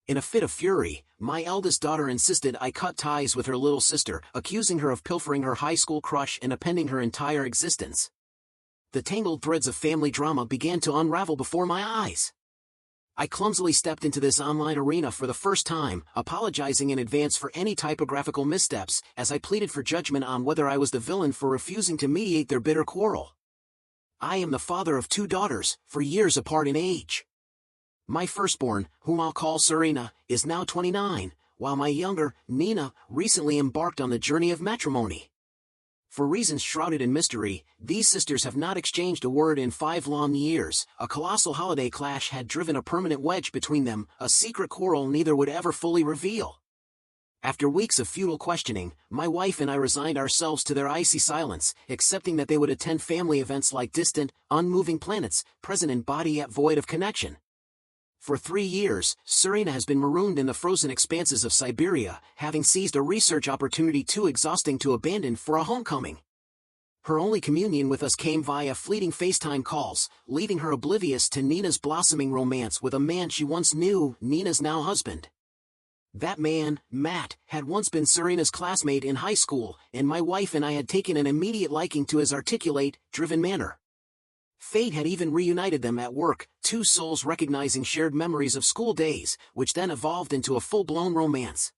In a fit of fury, my eldest daughter insisted I cut ties with her little sister, accusing her of pilfering her high school crush and appending her entire existence. The tangled threads of family drama began to unravel before my eyes. I clumsily stepped into this online arena for the first time, apologizing in advance for any typographical missteps, as I pleaded for judgment on whether I was the villain for refusing to mediate their bitter quarrel. I am the father of 2 daughters, for years apart in age. My firstborn, whom I'll call Serena, is now 29, while my younger, Nina, recently embarked on the journey of matrimony. For reasons shrouded in mystery, these sisters have not exchanged a word in 5 long years. A colossal holiday clash had driven a permanent wedge between them, a secret quarrel neither would ever fully reveal. After weeks of futile questioning, my wife and I resigned ourselves to their icy silence, accepting that they would attend family events like distant, unmoving planets, present in body yet void of connection. For 3 years, Serena has been marooned in the frozen expanses of Siberia, having seized a research opportunity too exhausting to abandon for a homecoming. Her only communion with us came via fleeting FaceTime calls, leaving her oblivious to Nina's blossoming romance with a man she once knew, Nina's now husband. That man, Matt, had once been Serena's classmate in high school, and my wife and I had taken an immediate liking to his articulate, driven manner. Fate had even reunited them at work, 2 souls recognizing shared memories of school days, which then evolved into a full-blown romance.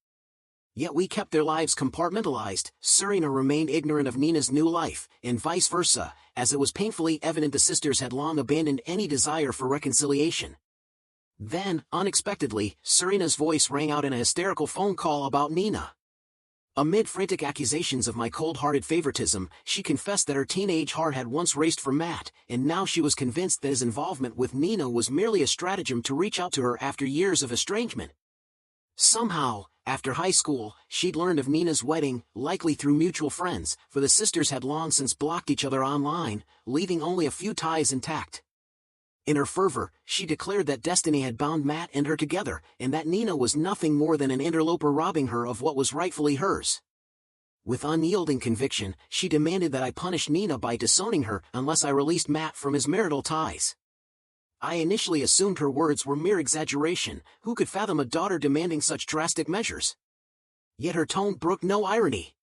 Yet we kept their lives compartmentalized. Serena remained ignorant of Nina's new life, and vice versa, as it was painfully evident the sisters had long abandoned any desire for reconciliation. Then, unexpectedly, Serena's voice rang out in a hysterical phone call about Nina. Amid frantic accusations of my cold-hearted favoritism, she confessed that her teenage heart had once raced for Matt, and now she was convinced that his involvement with Nina was merely a stratagem to reach out to her after years of estrangement. Somehow, after high school, she'd learned of Nina's wedding, likely through mutual friends, for the sisters had long since blocked each other online, leaving only a few ties intact. In her fervor, she declared that destiny had bound Matt and her together, and that Nina was nothing more than an interloper robbing her of what was rightfully hers. With unyielding conviction, she demanded that I punish Nina by disowning her unless I released Matt from his marital ties. I initially assumed her words were mere exaggeration. Who could fathom a daughter demanding such drastic measures? Yet her tone brooked no irony.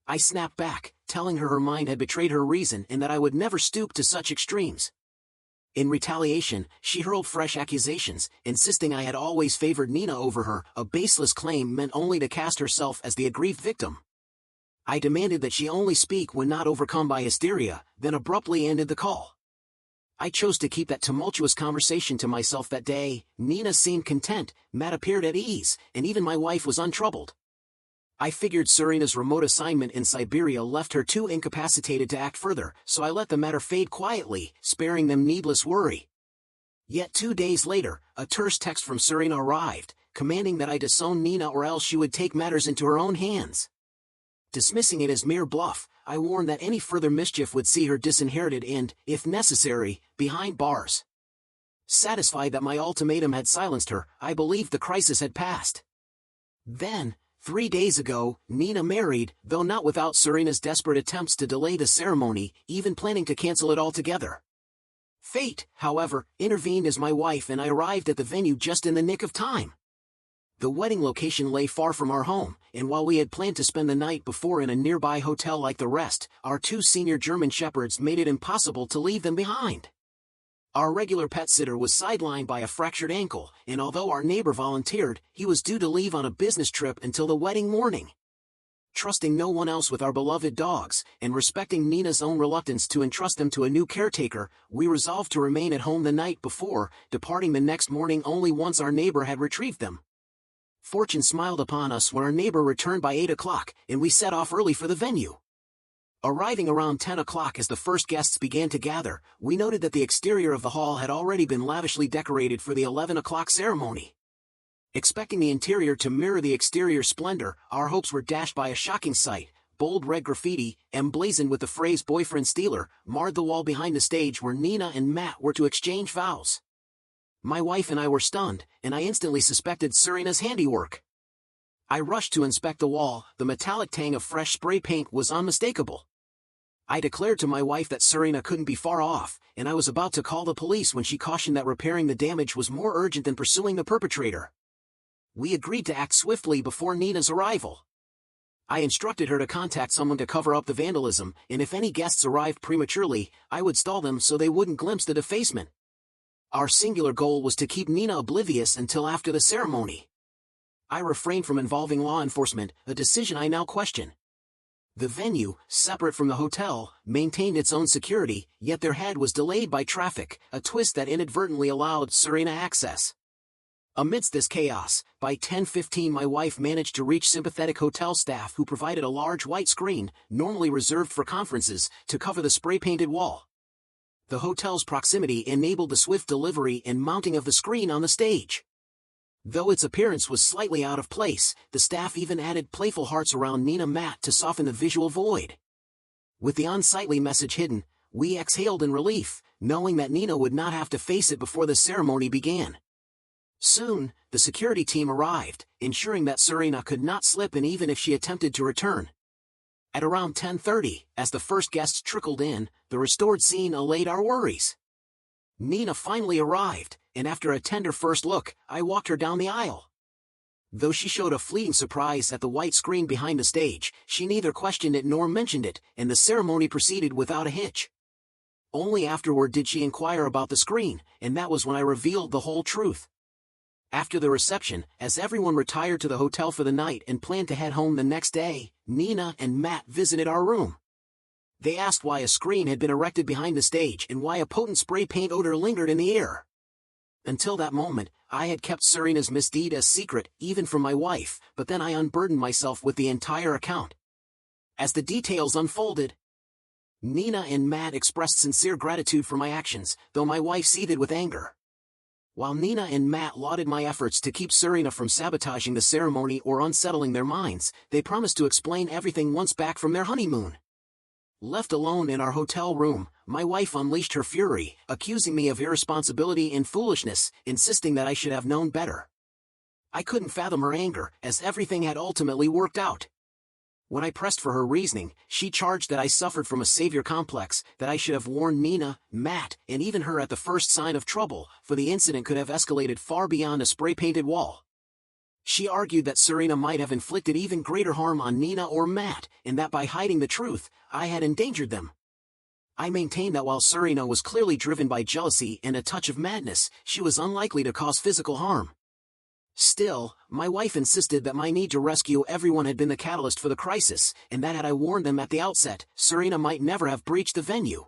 I snapped back, telling her her mind had betrayed her reason and that I would never stoop to such extremes. In retaliation, she hurled fresh accusations, insisting I had always favored Nina over her, a baseless claim meant only to cast herself as the aggrieved victim. I demanded that she only speak when not overcome by hysteria, then abruptly ended the call. I chose to keep that tumultuous conversation to myself that day. Nina seemed content, Matt appeared at ease, and even my wife was untroubled. I figured Serena's remote assignment in Siberia left her too incapacitated to act further, so I let the matter fade quietly, sparing them needless worry. Yet 2 days later, a terse text from Serena arrived, commanding that I disown Nina or else she would take matters into her own hands. Dismissing it as mere bluff, I warned that any further mischief would see her disinherited and, if necessary, behind bars. Satisfied that my ultimatum had silenced her, I believed the crisis had passed. Then, 3 days ago, Nina married, though not without Serena's desperate attempts to delay the ceremony, even planning to cancel it altogether. Fate, however, intervened as my wife and I arrived at the venue just in the nick of time. The wedding location lay far from our home, and while we had planned to spend the night before in a nearby hotel like the rest, our 2 senior German shepherds made it impossible to leave them behind. Our regular pet sitter was sidelined by a fractured ankle, and although our neighbor volunteered, he was due to leave on a business trip until the wedding morning. Trusting no one else with our beloved dogs, and respecting Nina's own reluctance to entrust them to a new caretaker, we resolved to remain at home the night before, departing the next morning only once our neighbor had retrieved them. Fortune smiled upon us when our neighbor returned by 8 o'clock, and we set off early for the venue. Arriving around 10 o'clock as the first guests began to gather, we noted that the exterior of the hall had already been lavishly decorated for the 11 o'clock ceremony. Expecting the interior to mirror the exterior splendor, our hopes were dashed by a shocking sight. Bold red graffiti, emblazoned with the phrase "boyfriend stealer," marred the wall behind the stage where Nina and Matt were to exchange vows. My wife and I were stunned, and I instantly suspected Serena's handiwork. I rushed to inspect the wall. The metallic tang of fresh spray paint was unmistakable. I declared to my wife that Serena couldn't be far off, and I was about to call the police when she cautioned that repairing the damage was more urgent than pursuing the perpetrator. We agreed to act swiftly before Nina's arrival. I instructed her to contact someone to cover up the vandalism, and if any guests arrived prematurely, I would stall them so they wouldn't glimpse the defacement. Our singular goal was to keep Nina oblivious until after the ceremony. I refrained from involving law enforcement, a decision I now question. The venue, separate from the hotel, maintained its own security, yet their head was delayed by traffic, a twist that inadvertently allowed Serena access. Amidst this chaos, by 10:15 my wife managed to reach sympathetic hotel staff who provided a large white screen, normally reserved for conferences, to cover the spray-painted wall. The hotel's proximity enabled the swift delivery and mounting of the screen on the stage. Though its appearance was slightly out of place, the staff even added playful hearts around Nina Matt to soften the visual void. With the unsightly message hidden, we exhaled in relief, knowing that Nina would not have to face it before the ceremony began. Soon, the security team arrived, ensuring that Serena could not slip in even if she attempted to return. At around 10:30, as the first guests trickled in, the restored scene allayed our worries. Nina finally arrived, and after a tender first look, I walked her down the aisle. Though she showed a fleeting surprise at the white screen behind the stage, she neither questioned it nor mentioned it, and the ceremony proceeded without a hitch. Only afterward did she inquire about the screen, and that was when I revealed the whole truth. After the reception, as everyone retired to the hotel for the night and planned to head home the next day, Nina and Matt visited our room. They asked why a screen had been erected behind the stage and why a potent spray paint odor lingered in the air. Until that moment, I had kept Serena's misdeed a secret, even from my wife, but then I unburdened myself with the entire account. As the details unfolded, Nina and Matt expressed sincere gratitude for my actions, though my wife seethed with anger. While Nina and Matt lauded my efforts to keep Serena from sabotaging the ceremony or unsettling their minds, they promised to explain everything once back from their honeymoon. Left alone in our hotel room, my wife unleashed her fury, accusing me of irresponsibility and foolishness, insisting that I should have known better. I couldn't fathom her anger, as everything had ultimately worked out. When I pressed for her reasoning, she charged that I suffered from a savior complex, that I should have warned Nina, Matt, and even her at the first sign of trouble, for the incident could have escalated far beyond a spray-painted wall. She argued that Serena might have inflicted even greater harm on Nina or Matt, and that by hiding the truth, I had endangered them. I maintained that while Serena was clearly driven by jealousy and a touch of madness, she was unlikely to cause physical harm. Still, my wife insisted that my need to rescue everyone had been the catalyst for the crisis, and that had I warned them at the outset, Serena might never have breached the venue.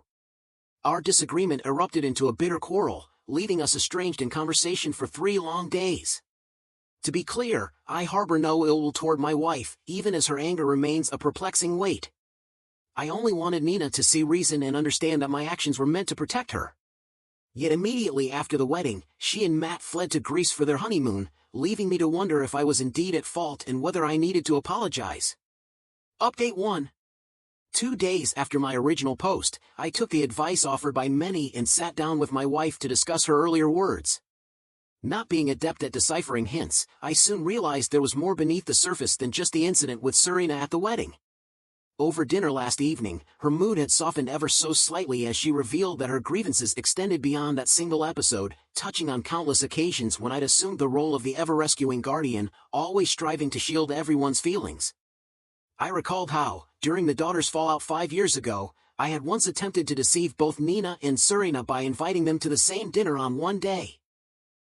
Our disagreement erupted into a bitter quarrel, leaving us estranged in conversation for 3 long days. To be clear, I harbor no ill will toward my wife, even as her anger remains a perplexing weight. I only wanted Nina to see reason and understand that my actions were meant to protect her. Yet immediately after the wedding, she and Matt fled to Greece for their honeymoon, leaving me to wonder if I was indeed at fault and whether I needed to apologize. Update 1. 2 days after my original post, I took the advice offered by many and sat down with my wife to discuss her earlier words. Not being adept at deciphering hints, I soon realized there was more beneath the surface than just the incident with Serena at the wedding. Over dinner last evening, her mood had softened ever so slightly as she revealed that her grievances extended beyond that single episode, touching on countless occasions when I'd assumed the role of the ever-rescuing guardian, always striving to shield everyone's feelings. I recalled how, during the daughter's fallout 5 years ago, I had once attempted to deceive both Nina and Serena by inviting them to the same dinner on one day.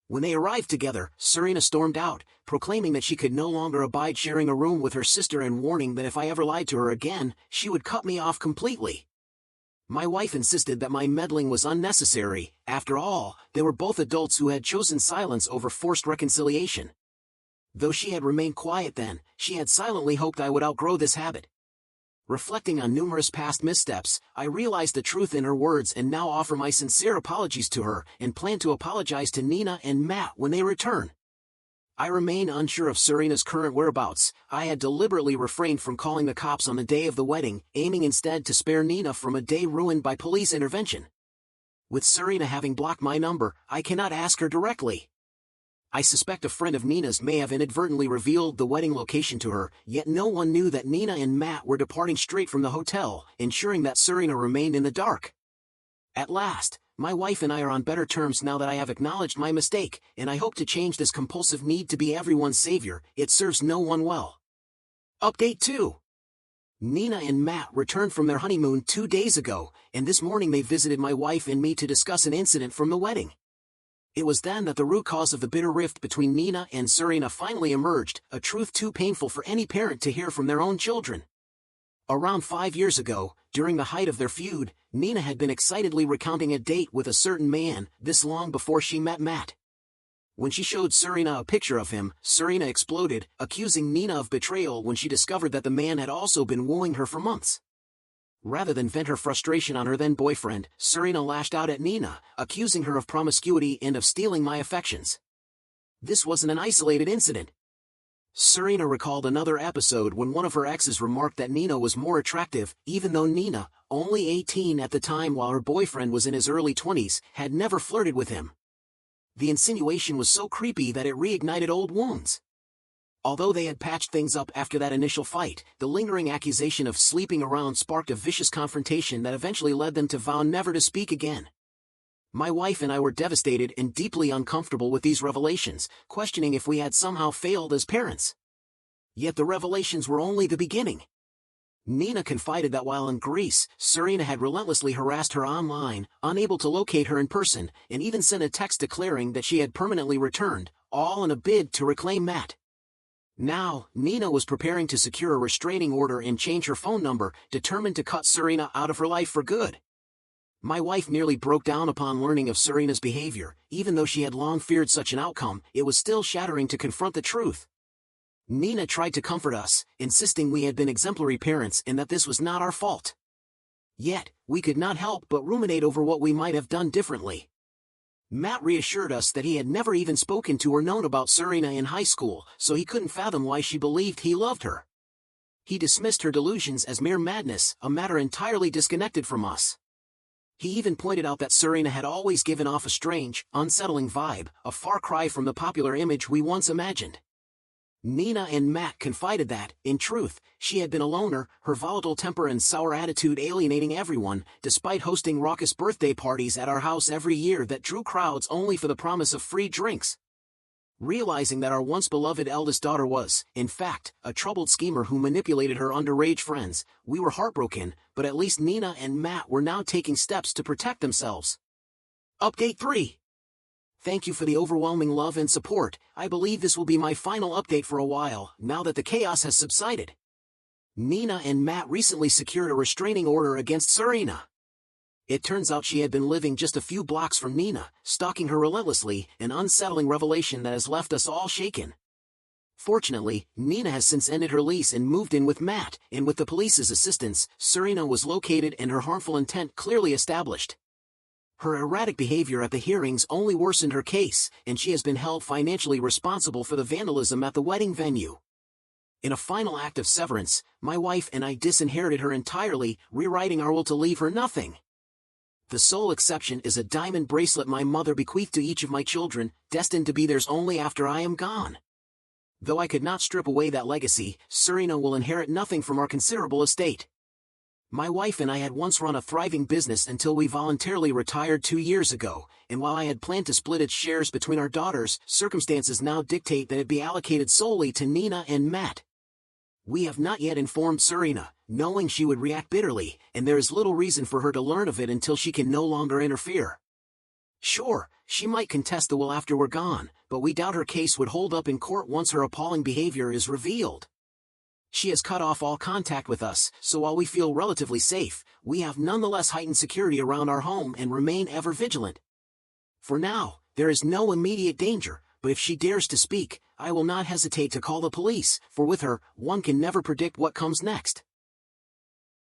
When they arrived together, Serena stormed out, proclaiming that she could no longer abide sharing a room with her sister and warning that if I ever lied to her again, she would cut me off completely. My wife insisted that my meddling was unnecessary. After all, they were both adults who had chosen silence over forced reconciliation. Though she had remained quiet then, she had silently hoped I would outgrow this habit. Reflecting on numerous past missteps, I realized the truth in her words and now offer my sincere apologies to her and plan to apologize to Nina and Matt when they return. I remain unsure of Serena's current whereabouts. I had deliberately refrained from calling the cops on the day of the wedding, aiming instead to spare Nina from a day ruined by police intervention. With Serena having blocked my number, I cannot ask her directly. I suspect a friend of Nina's may have inadvertently revealed the wedding location to her, yet no one knew that Nina and Matt were departing straight from the hotel, ensuring that Serena remained in the dark. At last, My wife and I are on better terms now that I have acknowledged my mistake, and I hope to change this compulsive need to be everyone's savior. It serves no one well. Update 2. Nina and Matt returned from their honeymoon 2 days ago, and this morning they visited my wife and me to discuss an incident from the wedding. It was then that the root cause of the bitter rift between Nina and Serena finally emerged, a truth too painful for any parent to hear from their own children. Around 5 years ago, during the height of their feud, Nina had been excitedly recounting a date with a certain man, this long before she met Matt. When she showed Serena a picture of him, Serena exploded, accusing Nina of betrayal when she discovered that the man had also been wooing her for months. Rather than vent her frustration on her then-boyfriend, Serena lashed out at Nina, accusing her of promiscuity and of stealing my affections. This wasn't an isolated incident. Serena recalled another episode when one of her exes remarked that Nina was more attractive, even though Nina, only 18 at the time while her boyfriend was in his early 20s, had never flirted with him. The insinuation was so creepy that it reignited old wounds. Although they had patched things up after that initial fight, the lingering accusation of sleeping around sparked a vicious confrontation that eventually led them to vow never to speak again. My wife and I were devastated and deeply uncomfortable with these revelations, questioning if we had somehow failed as parents. Yet the revelations were only the beginning. Nina confided that while in Greece, Serena had relentlessly harassed her online, unable to locate her in person, and even sent a text declaring that she had permanently returned, all in a bid to reclaim Matt. Now, Nina was preparing to secure a restraining order and change her phone number, determined to cut Serena out of her life for good. My wife nearly broke down upon learning of Serena's behavior. Even though she had long feared such an outcome, it was still shattering to confront the truth. Nina tried to comfort us, insisting we had been exemplary parents and that this was not our fault. Yet, we could not help but ruminate over what we might have done differently. Matt reassured us that he had never even spoken to or known about Serena in high school, so he couldn't fathom why she believed he loved her. He dismissed her delusions as mere madness, a matter entirely disconnected from us. He even pointed out that Serena had always given off a strange, unsettling vibe, a far cry from the popular image we once imagined. Nina and Matt confided that, in truth, she had been a loner, her volatile temper and sour attitude alienating everyone, despite hosting raucous birthday parties at our house every year that drew crowds only for the promise of free drinks. Realizing that our once-beloved eldest daughter was, in fact, a troubled schemer who manipulated her underage friends, we were heartbroken, but at least Nina and Matt were now taking steps to protect themselves. Update 3. Thank you for the overwhelming love and support. I believe this will be my final update for a while, now that the chaos has subsided. Nina and Matt recently secured a restraining order against Serena. It turns out she had been living just a few blocks from Nina, stalking her relentlessly, an unsettling revelation that has left us all shaken. Fortunately, Nina has since ended her lease and moved in with Matt, and with the police's assistance, Serena was located and her harmful intent clearly established. Her erratic behavior at the hearings only worsened her case, and she has been held financially responsible for the vandalism at the wedding venue. In a final act of severance, my wife and I disinherited her entirely, rewriting our will to leave her nothing. The sole exception is a diamond bracelet my mother bequeathed to each of my children, destined to be theirs only after I am gone. Though I could not strip away that legacy, Serena will inherit nothing from our considerable estate. My wife and I had once run a thriving business until we voluntarily retired 2 years ago, and while I had planned to split its shares between our daughters, circumstances now dictate that it be allocated solely to Nina and Matt. We have not yet informed Serena, knowing she would react bitterly, and there is little reason for her to learn of it until she can no longer interfere. Sure, she might contest the will after we're gone, but we doubt her case would hold up in court once her appalling behavior is revealed. She has cut off all contact with us, so while we feel relatively safe, we have nonetheless heightened security around our home and remain ever vigilant. For now, there is no immediate danger, but if she dares to speak, I will not hesitate to call the police, for with her, one can never predict what comes next.